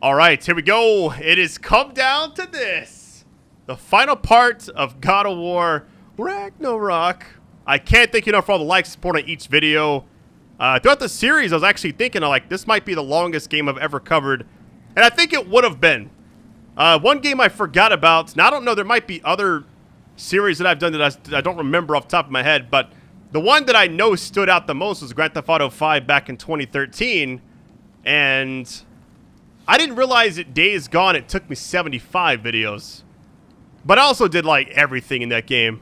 All right, here we go. It has come down to this. The final part of God of War Ragnarok. I can't thank you enough for all the likes, support on each video. Throughout the series, I was actually thinking, like, this might be the longest game I've ever covered. And I think it would have been. One game I forgot about. Now, I don't know. There might be other series that I've done that I don't remember off the top of my head. But the one that I know stood out the most was Grand Theft Auto 5 back in 2013. And I didn't realize at Days Gone it took me 75 videos. But I also did, like, everything in that game.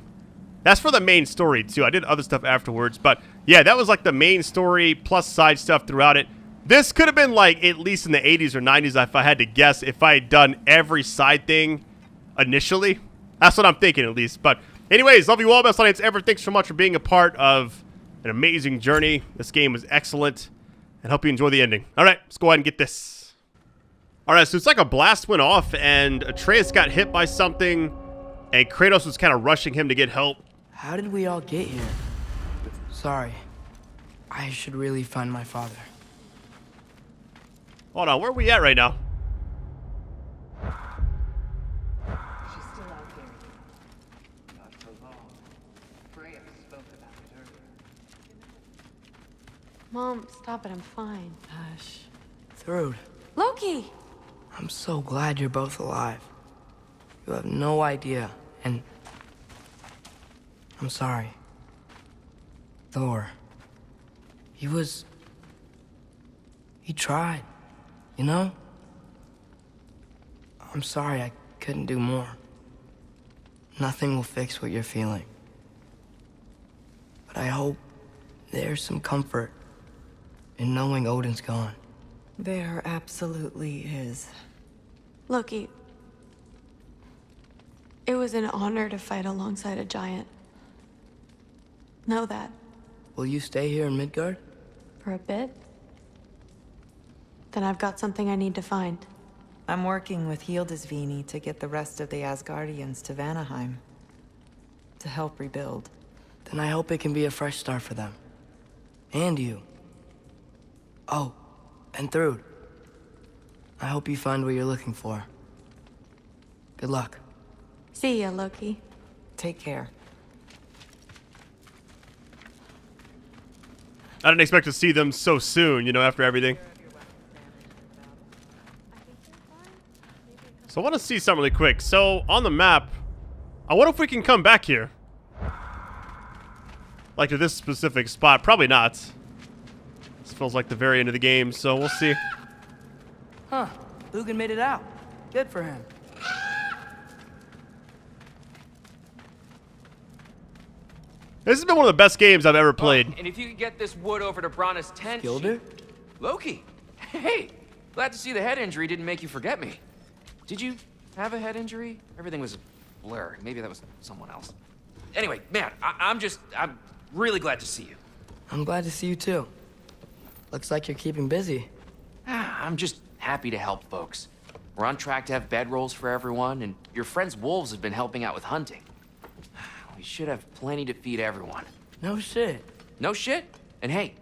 That's for the main story, too. I did other stuff afterwards. But, yeah, that was, like, the main story plus side stuff throughout it. This could have been, like, at least in the 80s or 90s, if I had to guess, if I had done every side thing initially. That's what I'm thinking, at least. But, anyways, love you all, best audience ever. Thanks so much for being a part of an amazing journey. This game was excellent. And hope you enjoy the ending. All right, let's go ahead and get this. All right, so it's like a blast went off, and Atreus got hit by something, and Kratos was kind of rushing him to get help. How did we all get here? Sorry. I should really find my father. Hold on, where are we at right now? She's still out there. Not for long. Freya spoke about it earlier. Mom, stop it. I'm fine. Hush. Thrud, Loki! I'm so glad you're both alive. You have no idea, and I'm sorry. Thor. He tried, you know? I'm sorry I couldn't do more. Nothing will fix what you're feeling. But I hope there's some comfort in knowing Odin's gone. There absolutely is. Loki, it was an honor to fight alongside a giant. Know that. Will you stay here in Midgard? For a bit? Then I've got something I need to find. I'm working with Hildisvini to get the rest of the Asgardians to Vanaheim. To help rebuild. Then I hope it can be a fresh start for them. And you. Oh, and Thrud. I hope you find what you're looking for. Good luck. See ya, Loki. Take care. I didn't expect to see them so soon, you know, after everything. So I want to see something really quick. So, on the map, I wonder if we can come back here. Like to this specific spot. Probably not. This feels like the very end of the game, so we'll see. Huh. Lugan made it out. Good for him. This has been one of the best games I've ever played. Oh, and if you could get this wood over to Brana's tent... Gilder? Loki! Hey! Glad to see the head injury didn't make you forget me. Did you have a head injury? Everything was a blur. Maybe that was someone else. Anyway, man, I'm really glad to see you. I'm glad to see you too. Looks like you're keeping busy. I'm just happy to help folks. We're on track to have bedrolls for everyone, and your friend's wolves have been helping out with hunting. We should have plenty to feed everyone. No shit. No shit? And hey,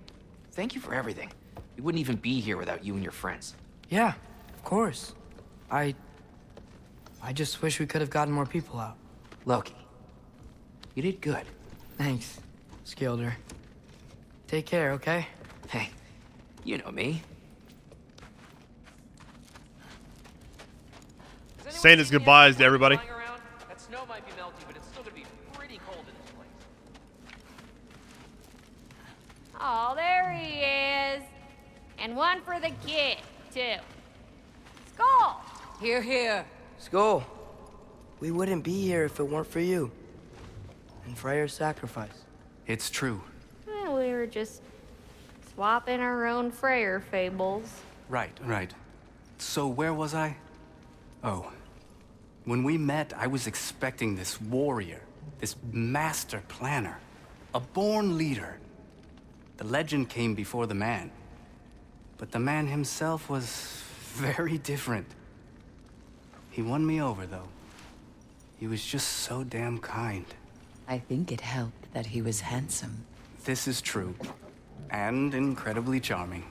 thank you for everything. We wouldn't even be here without you and your friends. Yeah, of course. I just wish we could have gotten more people out. Loki, you did good. Thanks, Skilder. Take care, okay? Hey, you know me. Saying his goodbyes to everybody. That snow might be melty, but it's still gonna be pretty cold in this place. Oh, there he is. And one for the kid, too. Skull! Here, here. Skull, we wouldn't be here if it weren't for you. And Freyr's sacrifice. It's true. We were just swapping our own Freyr fables. Right. So where was I? Oh. When we met, I was expecting this warrior, this master planner, a born leader. The legend came before the man. But the man himself was very different. He won me over, though. He was just so damn kind. I think it helped that he was handsome. This is true. And incredibly charming.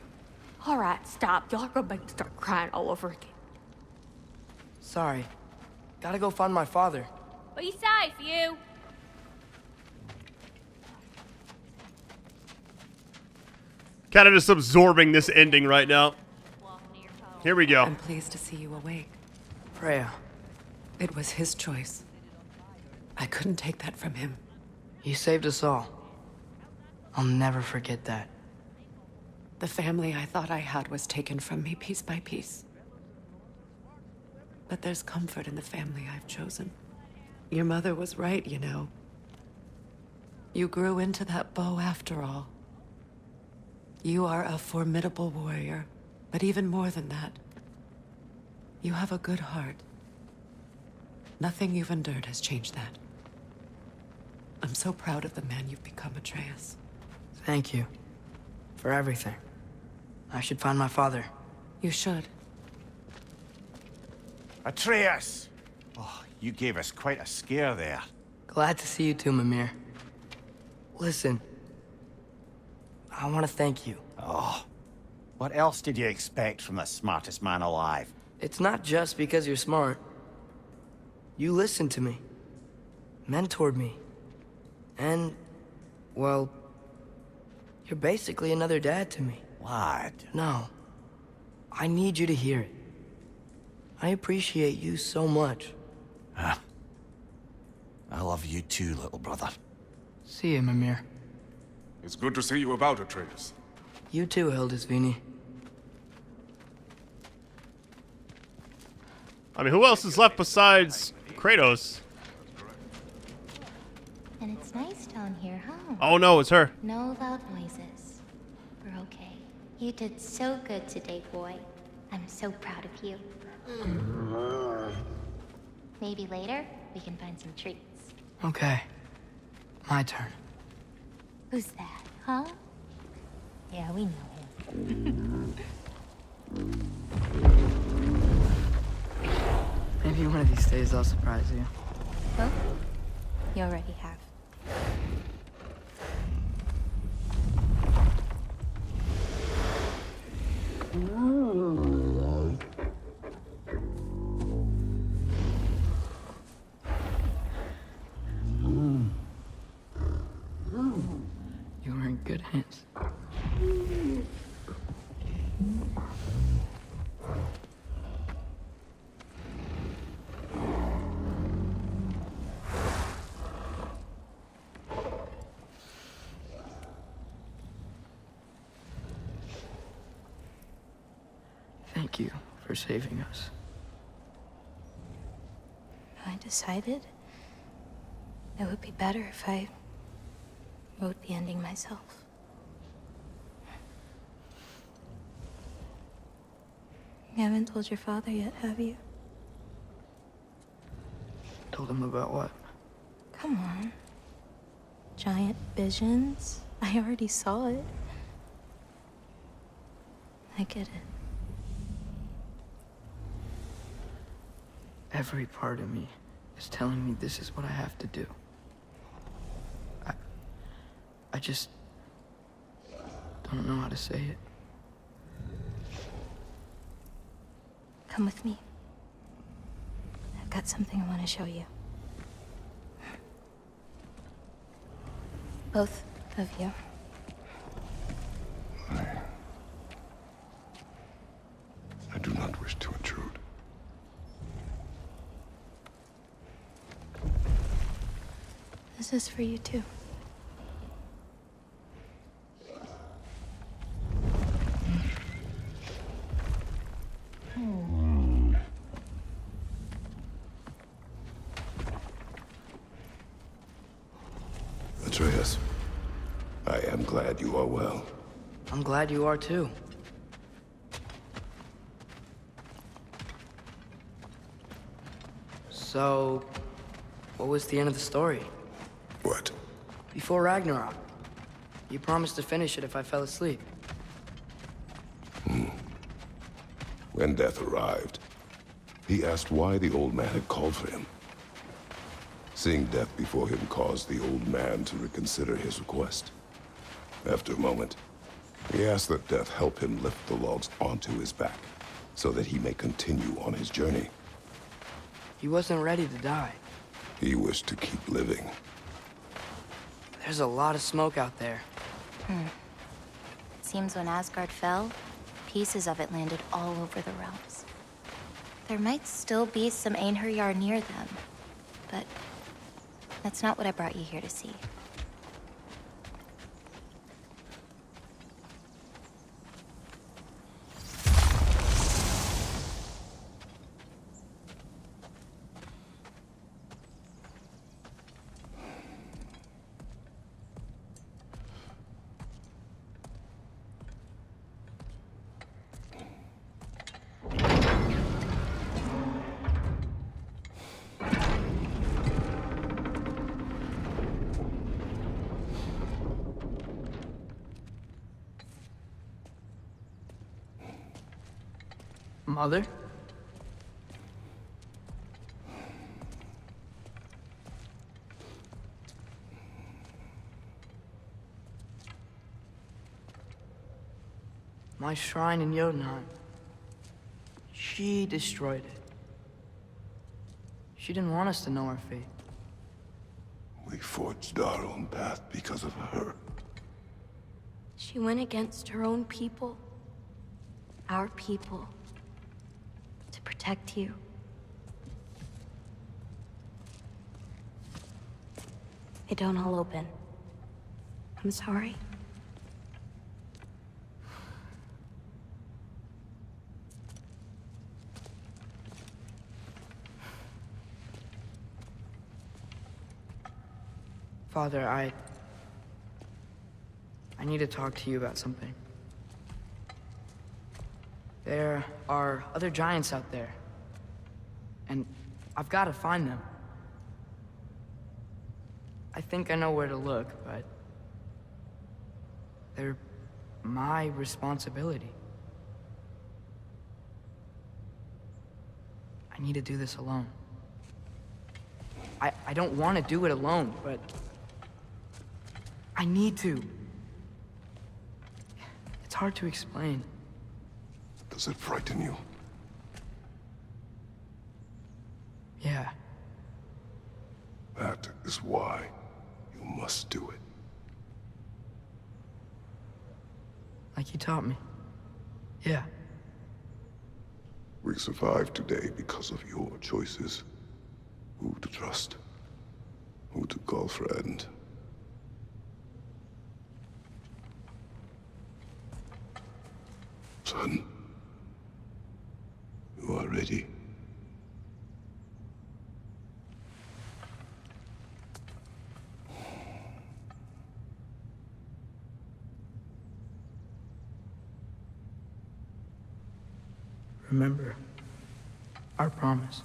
All right, stop. Y'all are gonna make me start crying all over again. Sorry. Gotta go find my father. Be safe, you. Kind of just absorbing this ending right now. Here we go. I'm pleased to see you awake. Freya, It was his choice. I couldn't take that from him. you saved us all. I'll never forget that. The family I thought I had was taken from me piece by piece. But there's comfort in the family I've chosen. Your mother was right, you know. You grew into that bow after all. You are a formidable warrior, but even more than that, you have a good heart. Nothing you've endured has changed that. I'm so proud of the man you've become, Atreus. Thank you. For everything. I should find my father. You should. Atreus! Oh, you gave us quite a scare there. Glad to see you too, Mimir. Listen. I want to thank you. Oh, what else did you expect from the smartest man alive? It's not just because you're smart. You listened to me. Mentored me. And, well, you're basically another dad to me. Lad. No. I need you to hear it. I appreciate you so much. I love you too, little brother. See you, Mimir. It's good to see you about, Atreus. You too, Hildisvini. I mean, who else is left besides Kratos? And it's nice down here, huh? Oh no, it's her. No loud noises. We're okay. You did so good today, boy. I'm so proud of you. Maybe later, we can find some treats. Okay. My turn. Who's that, huh? Yeah, we know him. Maybe one of these days I'll surprise you. Well, you already have. You were in good hands. Thank you for saving us. I decided it would be better if I wrote the ending myself. You haven't told your father yet, have you? Told him about what? Come on. Giant visions? I already saw it. I get it. Every part of me is telling me this is what I have to do. I just don't know how to say it. Come with me. I've got something I want to show you. Both of you. I do not wish to intrude. This is for you too. Atreus, I am glad you are well. I'm glad you are too. So, what was the end of the story? What? Before Ragnarok. You promised to finish it if I fell asleep. When death arrived, he asked why the old man had called for him. Seeing death before him caused the old man to reconsider his request. After a moment, he asked that death help him lift the logs onto his back, so that he may continue on his journey. He wasn't ready to die. He wished to keep living. There's a lot of smoke out there. Seems when Asgard fell, pieces of it landed all over the realms. There might still be some Einherjar near them, but that's not what I brought you here to see. Mother? My shrine in Jotunheim. She destroyed it. She didn't want us to know our fate. We forged our own path because of her. She went against her own people. Our people. To protect you. They don't all open. I'm sorry. Father, I need to talk to you about something. There are other giants out there, and I've got to find them. I think I know where to look, but they're my responsibility. I need to do this alone. I don't want to do it alone, but I need to. It's hard to explain. Does it frighten you? Yeah. That is why you must do it. Like you taught me. Yeah. We survived today because of your choices. Who to trust, who to call friend. Son, you are ready. Remember our promise.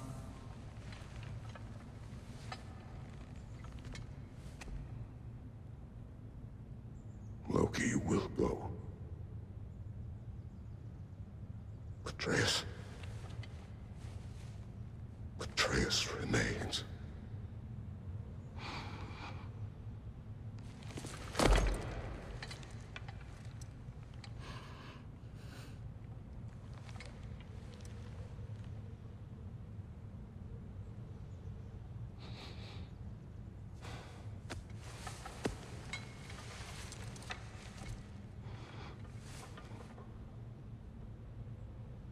Loki will go. Atreus. Atreus remains.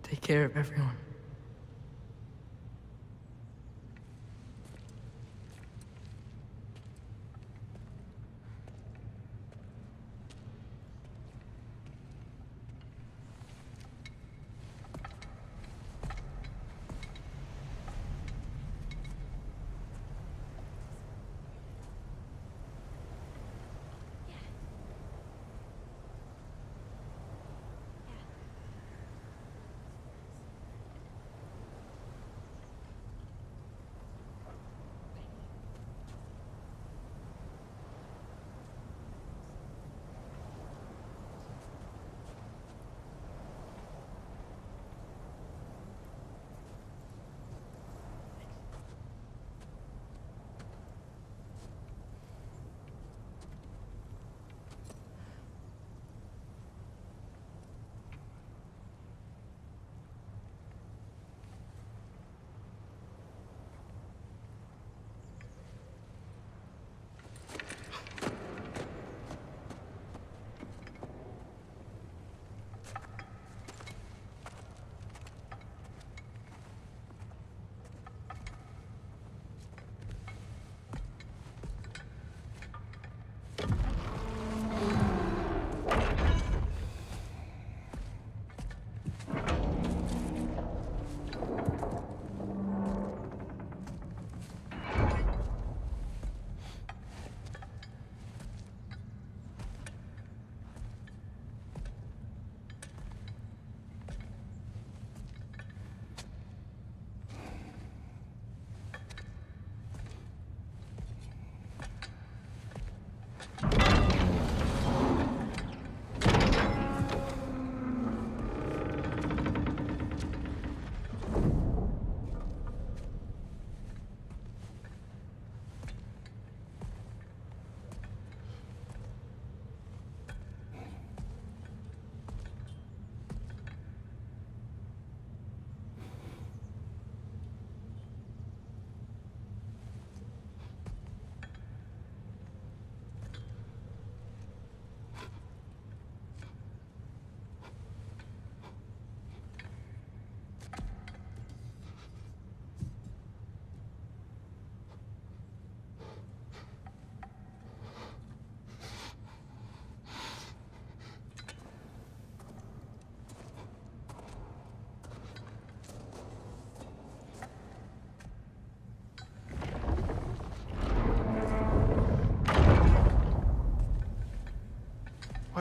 Take care of everyone.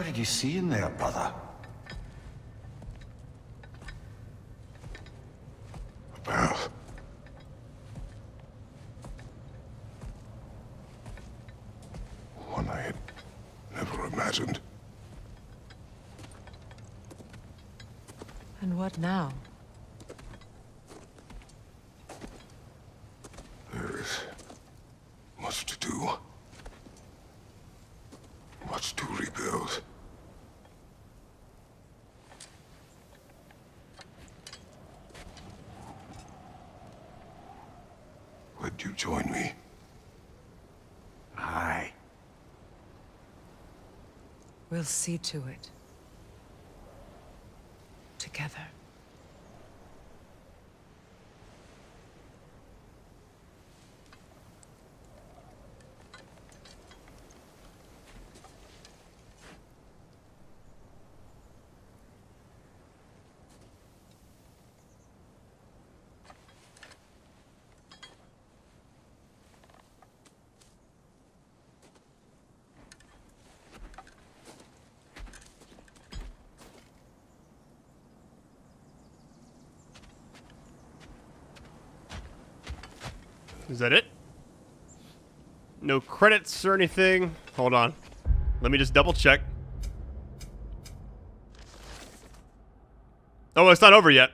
What did you see in there, brother? A path. One I had never imagined. And what now? There is much to do. Much to rebuild. Would you join me? Aye. We'll see to it. Together. Is that it? No credits or anything? Hold on. Let me just double check. Oh, it's not over yet.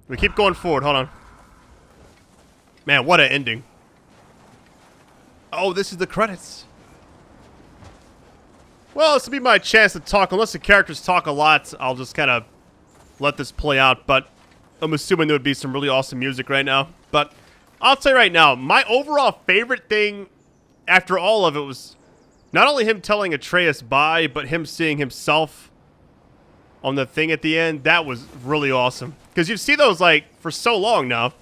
We keep going forward. Hold on. Man, what an ending. Oh, this is the credits. Well, this will be my chance to talk. Unless the characters talk a lot, I'll just kind of let this play out. But I'm assuming there would be some really awesome music right now. But I'll tell you right now, my overall favorite thing after all of it was not only him telling Atreus bye, but him seeing himself on the thing at the end. That was really awesome. Because you see those, like, for so long now.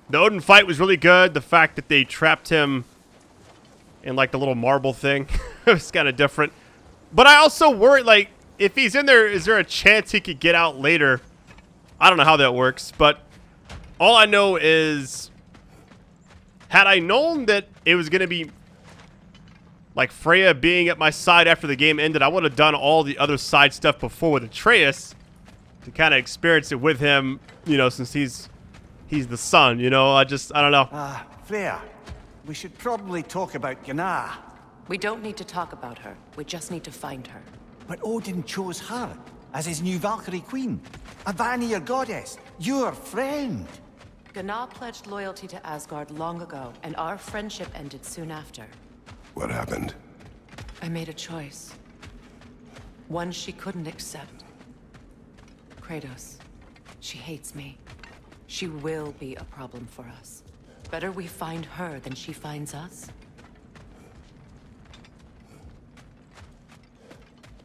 The Odin fight was really good. The fact that they trapped him in, like, the little marble thing was kind of different. But I also worry, like, if he's in there, is there a chance he could get out later? I don't know how that works, but all I know is, had I known that it was going to be like Freya being at my side after the game ended, I would have done all the other side stuff before with Atreus to kind of experience it with him, you know, since he's the son, you know. I don't know. Freya, we should probably talk about Gná. We don't need to talk about her. We just need to find her. But Odin chose her as his new Valkyrie queen. A Vanir goddess, your friend. Gná pledged loyalty to Asgard long ago, and our friendship ended soon after. What happened? I made a choice. One she couldn't accept. Kratos. She hates me. She will be a problem for us. Better we find her than she finds us.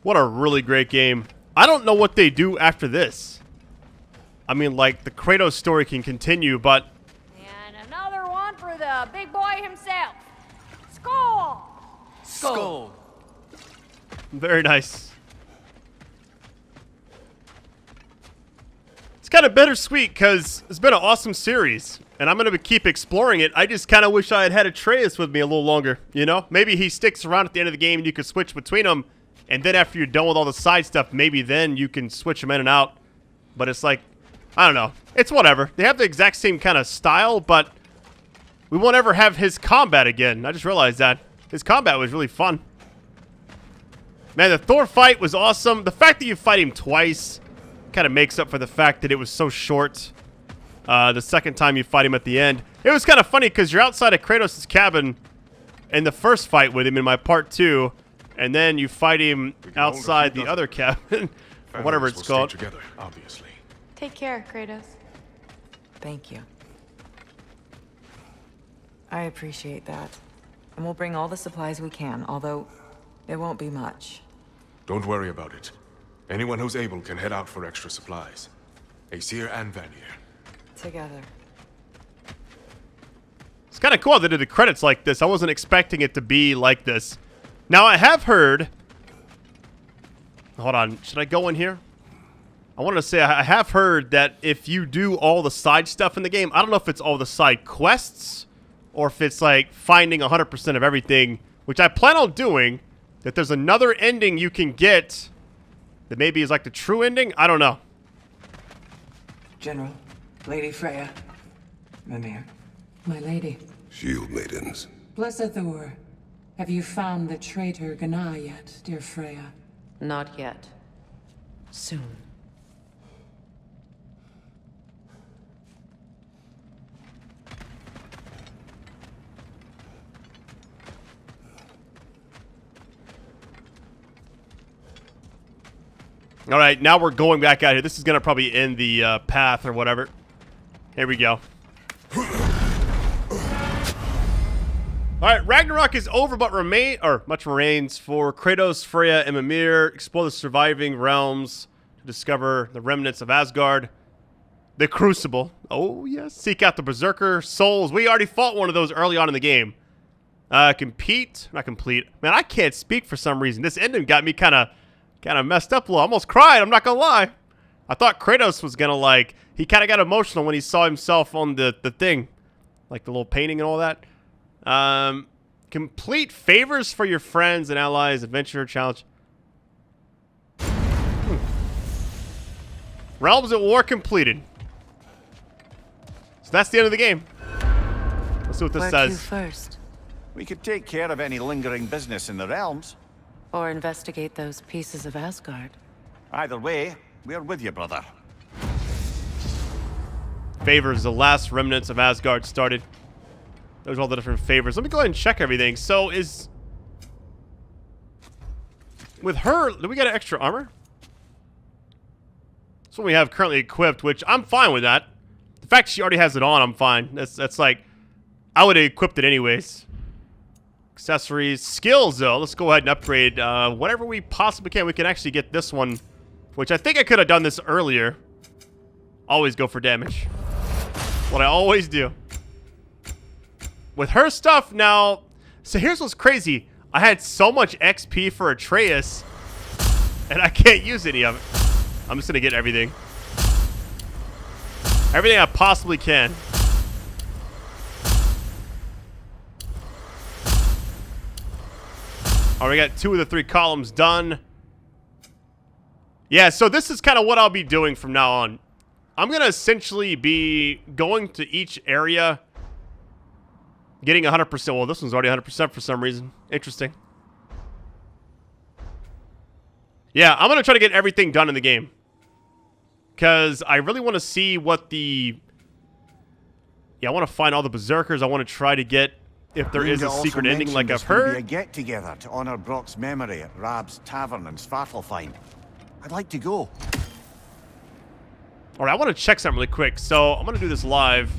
What a really great game. I don't know what they do after this. I mean, like, the Kratos story can continue, but... And another one for the big boy himself. Skull! Skull. Very nice. It's kind of bittersweet because it's been an awesome series, and I'm going to keep exploring it. I just kind of wish I had had Atreus with me a little longer, you know? Maybe he sticks around at the end of the game and you could switch between them, and then after you're done with all the side stuff, maybe then you can switch them in and out. But it's like, I don't know. It's whatever. They have the exact same kind of style, but we won't ever have his combat again. I just realized that. His combat was really fun. Man, the Thor fight was awesome. The fact that you fight him twice kind of makes up for the fact that it was so short. The second time you fight him at the end. It was kind of funny because you're outside of Kratos' cabin in the first fight with him in my part 2. And then you fight him outside the other cabin. Or whatever it's called. Together, obviously. Take care, Kratos. Thank you. I appreciate that. And we'll bring all the supplies we can, although it won't be much. Don't worry about it. Anyone who's able can head out for extra supplies. Aesir and Vanir. Together. It's kind of cool that they did the credits like this. I wasn't expecting it to be like this. Now, I have heard... Hold on. Should I go in here? I wanted to say I have heard that if you do all the side stuff in the game, I don't know if it's all the side quests or if it's like finding 100% of everything, which I plan on doing. that there's another ending you can get that maybe is like the true ending. I don't know. General, Lady Freya, Mimir, my lady. Shield maidens. Blessed Thor, have you found the traitor Gná yet, dear Freya? Not yet. Soon. All right, now we're going back out here. This is going to probably end the path or whatever. Here we go. All right, Ragnarok is over, but much remains for Kratos, Freya, and Mimir. Explore the surviving realms to discover the remnants of Asgard. The Crucible. Oh, yes. Seek out the Berserker souls. We already fought one of those early on in the game. Not complete. Man, I can't speak for some reason. This ending got me kind of messed up a little. I almost cried. I'm not going to lie. I thought Kratos was going to, he kind of got emotional when he saw himself on the thing. Like the little painting and all that. Complete favors for your friends and allies. Adventure challenge. Realms at War completed. So that's the end of the game. Let's see what this Where to says. first? We could take care of any lingering business in the realms. Or investigate those pieces of Asgard. Either way, we're with you, brother. Favors, the last remnants of Asgard started. There's all the different favors. Let me go ahead and check everything. So is... With her, do we get an extra armor? That's what we have currently equipped, which I'm fine with that. The fact she already has it on, I'm fine. That's like... I would have equipped it anyways. Accessories. Skills, though. Let's go ahead and upgrade whatever we possibly can. We can actually get this one, which I think I could have done this earlier. Always go for damage. What I always do. With her stuff now, so here's what's crazy. I had so much XP for Atreus, and I can't use any of it. I'm just going to get everything. Everything I possibly can. All right, we got 2 of the 3 columns done. Yeah, so this is kind of what I'll be doing from now on. I'm going to essentially be going to each area, getting 100%. Well, this one's already 100% for some reason. Interesting. Yeah, I'm going to try to get everything done in the game. Because I really want to see what the... Yeah, I want to find all the Berserkers. I want to try to get, if there is a secret ending like I've heard. A get-together to honor Brock's memory at Rab's Tavern in Svartalfheim. I'd like to go. All right, I want to check something really quick. So I'm going to do this live.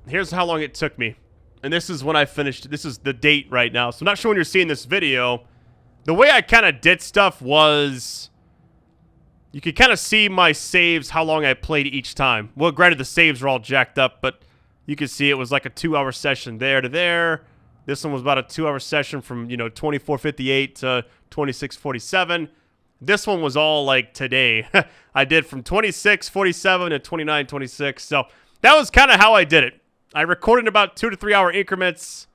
Here's how long it took me. And this is when I finished. This is the date right now. So I'm not sure when you're seeing this video. The way I kind of did stuff was... You could kind of see my saves, how long I played each time. Well, granted, the saves are all jacked up, but you can see it was like a 2-hour session there to there. This one was about a 2-hour session from, 24:58 to 26:47. This one was all like today. I did from 26:47 to 29:26. So that was kind of how I did it. I recorded about 2 to 3 hour increments.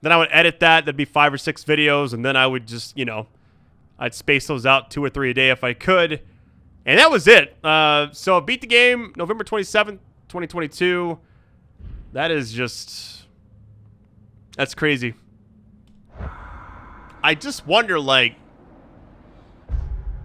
Then I would edit that. That'd be 5 or 6 videos. And then I would just, I'd space those out 2 or 3 a day if I could. And that was it. So I beat the game November 27th, 2022. That is just... That's crazy. I just wonder, what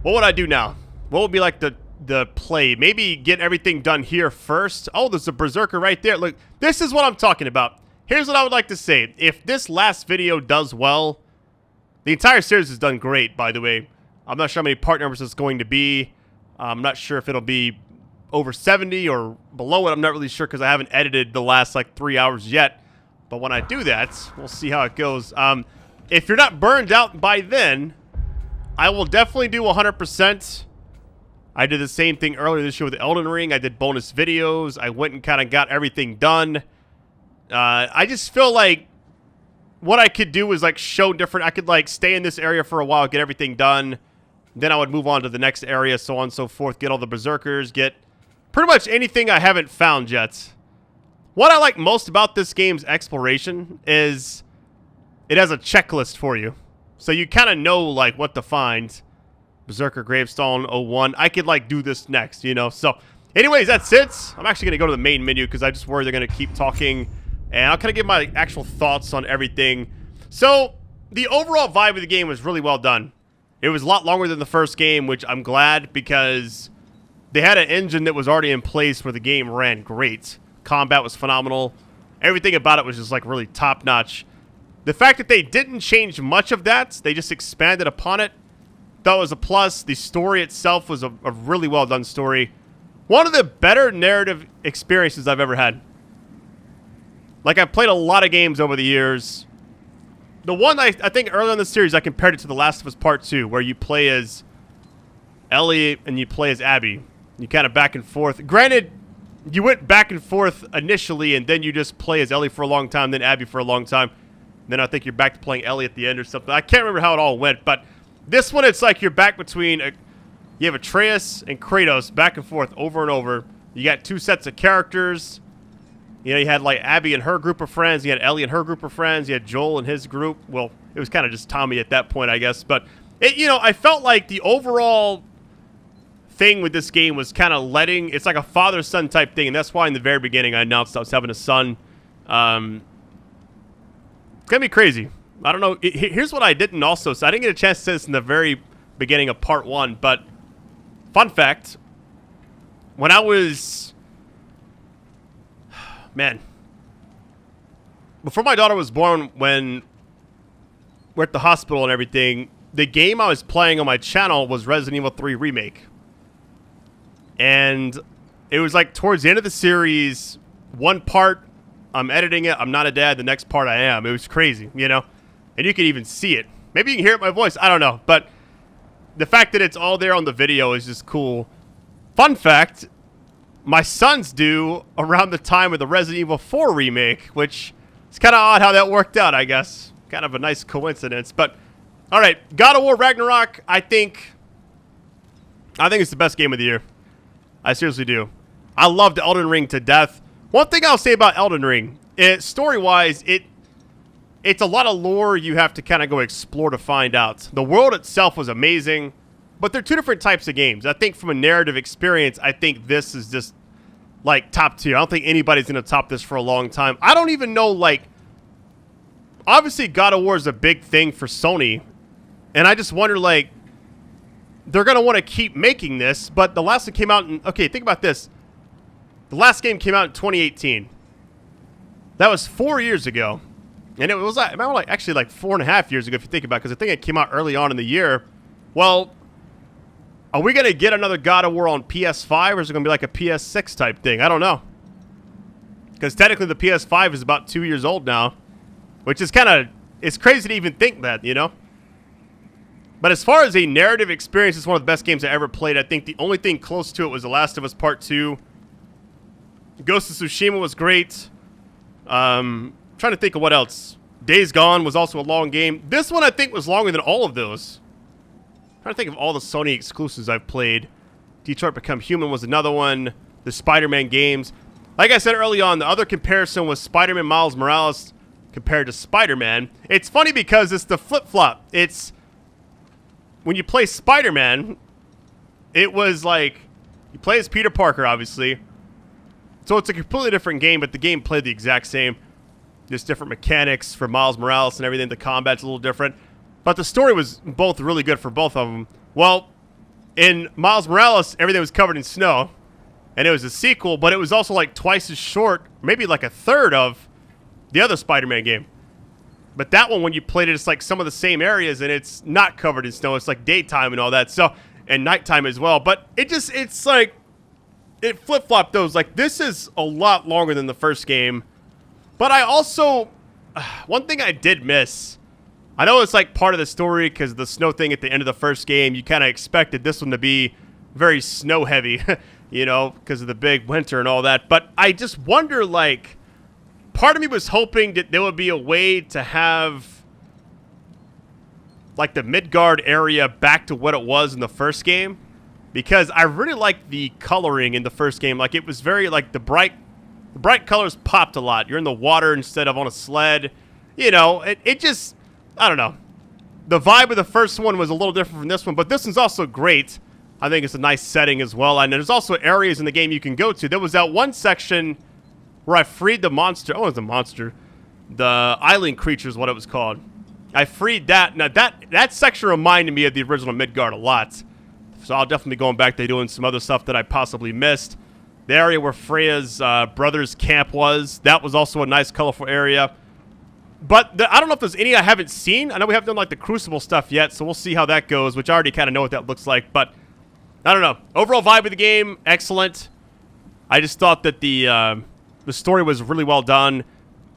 would I do now? What would be like the play? Maybe get everything done here first. Oh, there's a Berserker right there. Look, this is what I'm talking about. Here's what I would like to say. If this last video does well, the entire series has done great, by the way. I'm not sure how many part numbers it's going to be. I'm not sure if it'll be over 70 or below it. I'm not really sure because I haven't edited the last 3 hours yet. But when I do that, we'll see how it goes. If you're not burned out by then, I will definitely do 100%. I did the same thing earlier this year with Elden Ring. I did bonus videos. I went and kind of got everything done. I just feel like what I could do is show different. I could stay in this area for a while, get everything done. Then I would move on to the next area, so on and so forth. Get all the Berserkers, get pretty much anything I haven't found yet. What I like most about this game's exploration is it has a checklist for you. So you kind of know, like, what to find. Berserker Gravestone 01. I could, like, do this next, you know? So, anyways, that's it. I'm actually going to go to the main menu because I just worry they're going to keep talking. And I'll kind of give my actual thoughts on everything. So, the overall vibe of the game was really well done. It was a lot longer than the first game, which I'm glad because they had an engine that was already in place where the game ran great. Combat was phenomenal. Everything about it was just, like, really top-notch. The fact that they didn't change much of that, they just expanded upon it, thought it was a plus. The story itself was a really well-done story. One of the better narrative experiences I've ever had. Like, I've played a lot of games over the years. The one I think early in the series, I compared it to The Last of Us Part 2, where you play as Ellie and you play as Abby. You kind of back and forth. Granted, you went back and forth initially, and then you just play as Ellie for a long time, then Abby for a long time. Then I think you're back to playing Ellie at the end or something. I can't remember how it all went, but this one, it's like you're back between... you have Atreus and Kratos back and forth over and over. You got two sets of characters. You know, you had, like, Abby and her group of friends. You had Ellie and her group of friends. You had Joel and his group. Well, it was kind of just Tommy at that point, I guess. But, you know, I felt like the overall thing with this game was kind of letting... It's like a father-son type thing, and that's why in the very beginning I announced I was having a son. It's going to be crazy. I don't know. Here's what I didn't also... So I didn't get a chance to say this in the very beginning of Part 1, but... Fun fact. When I was... Man. Before my daughter was born, when we're at the hospital and everything, the game I was playing on my channel was Resident Evil 3 Remake. And it was like towards the end of the series, one part, I'm editing it, I'm not a dad, the next part I am. It was crazy, you know? And you can even see it. Maybe you can hear it in my voice, I don't know. But the fact that it's all there on the video is just cool. Fun fact, my son's due around the time of the Resident Evil 4 remake, which is kind of odd how that worked out, I guess. Kind of a nice coincidence. But, all right, God of War Ragnarok, I think it's the best game of the year. I seriously do. I loved Elden Ring to death. One thing I'll say about Elden Ring, story-wise, it's a lot of lore you have to kind of go explore to find out. The world itself was amazing, but they're two different types of games. I think from a narrative experience, I think this is just, like, top tier. I don't think anybody's going to top this for a long time. I don't even know, like... Obviously, God of War is a big thing for Sony, and I just wonder, like... They're going to want to keep making this, but the last one came out in... Okay, think about this. The last game came out in 2018. That was 4 years ago. And it was actually like 4.5 years ago if you think about it, because I think it came out early on in the year. Well, are we going to get another God of War on PS5, or is it going to be like a PS6 type thing? I don't know. Because technically the PS5 is about 2 years old now, which is kind of... It's crazy to even think that, you know? But as far as a narrative experience, it's one of the best games I ever played. I think the only thing close to it was The Last of Us Part 2. Ghost of Tsushima was great. Trying to think of what else. Days Gone was also a long game. This one I think was longer than all of those. Trying to think of all the Sony exclusives I've played. Detroit Become Human was another one. The Spider-Man games. Like I said early on, the other comparison was Spider-Man Miles Morales compared to Spider-Man. It's funny because it's the flip-flop. It's... When you play Spider-Man, it was like... You play as Peter Parker, obviously. So it's a completely different game, but the game played the exact same. There's different mechanics for Miles Morales and everything. The combat's a little different. But the story was both really good for both of them. Well, in Miles Morales, everything was covered in snow. And it was a sequel, but it was also like twice as short, maybe like a third of the other Spider-Man game. But that one, when you played it, it's like some of the same areas, and it's not covered in snow. It's like daytime and all that. So, and nighttime as well. But it's like, it flip-flopped those. Like, this is a lot longer than the first game. But I also, one thing I did miss, I know it's like part of the story because the snow thing at the end of the first game, you kind of expected this one to be very snow heavy, you know, because of the big winter and all that. But I just wonder, like, part of me was hoping that there would be a way to have, like, the Midgard area back to what it was in the first game. Because I really liked the coloring in the first game. Like, it was very, like, the bright colors popped a lot. You're in the water instead of on a sled. You know, it just, I don't know. the vibe of the first one was a little different from this one, but this one's also great. I think it's a nice setting as well. And there's also areas in the game you can go to. There was that one section where I freed the monster. Oh, it's a monster. The island creature is what it was called. I freed that. Now, that section reminded me of the original Midgard a lot. So I'll definitely be going back there doing some other stuff that I possibly missed. The area where Freya's brother's camp was, that was also a nice, colorful area. But I don't know if there's any I haven't seen. I know we haven't done, like, the Crucible stuff yet, so we'll see how that goes, which I already kind of know what that looks like. But I don't know. Overall vibe of the game, excellent. I just thought that the story was really well done.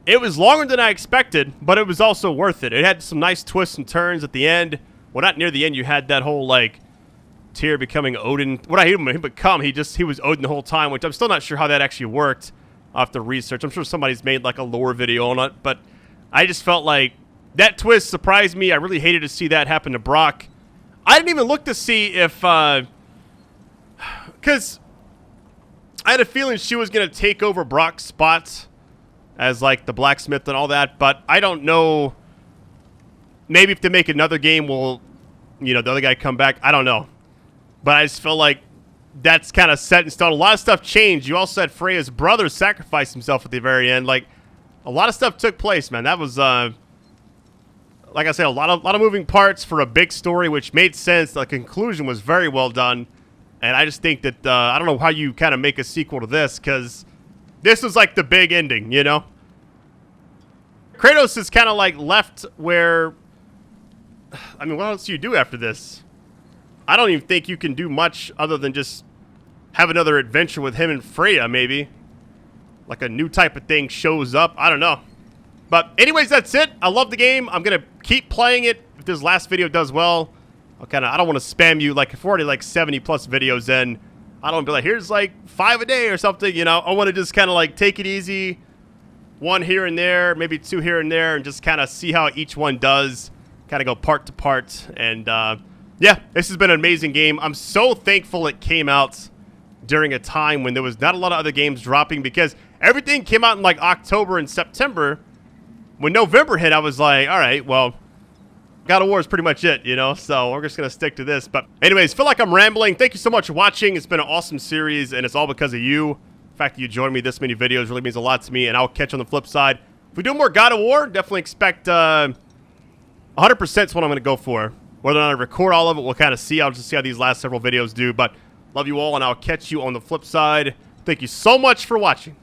It was longer than I expected, but it was also worth it. It had some nice twists and turns at the end. Well, not near the end. You had that whole, like, Tyr becoming Odin. What I hate him become, he was Odin the whole time, which I'm still not sure how that actually worked. I'll have to research. I'm sure somebody's made, like, a lore video on it, but I just felt like that twist surprised me. I really hated to see that happen to Brock. I didn't even look to see if, because I had a feeling she was going to take over Brock's spot as, like, the blacksmith and all that, but I don't know. Maybe if they make another game, will, you know, the other guy come back? I don't know. But I just feel like that's kind of set in stone. A lot of stuff changed. You also had Freya's brother sacrifice himself at the very end. Like, a lot of stuff took place, man. That was, like I said, a lot of moving parts for a big story, which made sense. The conclusion was very well done. And I just think that, I don't know how you kind of make a sequel to this, because this was like the big ending, you know? Kratos is kind of like left where, I mean, what else do you do after this? I don't even think you can do much other than just have another adventure with him and Freya, maybe. Like a new type of thing shows up. I don't know. But anyways, that's it. I love the game. I'm going to keep playing it. If this last video does well, I don't want to spam you. Like, if we're already like 70 plus videos in, I don't want to be like, here's like 5 a day or something, you know. I want to just kind of like take it easy. 1 here and there, maybe 2 here and there, and just kind of see how each one does. Kind of go part to part. And, yeah, this has been an amazing game. I'm so thankful it came out during a time when there was not a lot of other games dropping, because everything came out in like October and September. When November hit, I was like, all right, well, God of War is pretty much it, you know, so we're just going to stick to this. But anyways, feel like I'm rambling. Thank you so much for watching. It's been an awesome series, and it's all because of you. The fact that you joined me this many videos really means a lot to me, and I'll catch you on the flip side. If we do more God of War, definitely expect 100% is what I'm going to go for. Whether or not I record all of it, we'll kind of see. I'll just see how these last several videos do. But love you all, and I'll catch you on the flip side. Thank you so much for watching.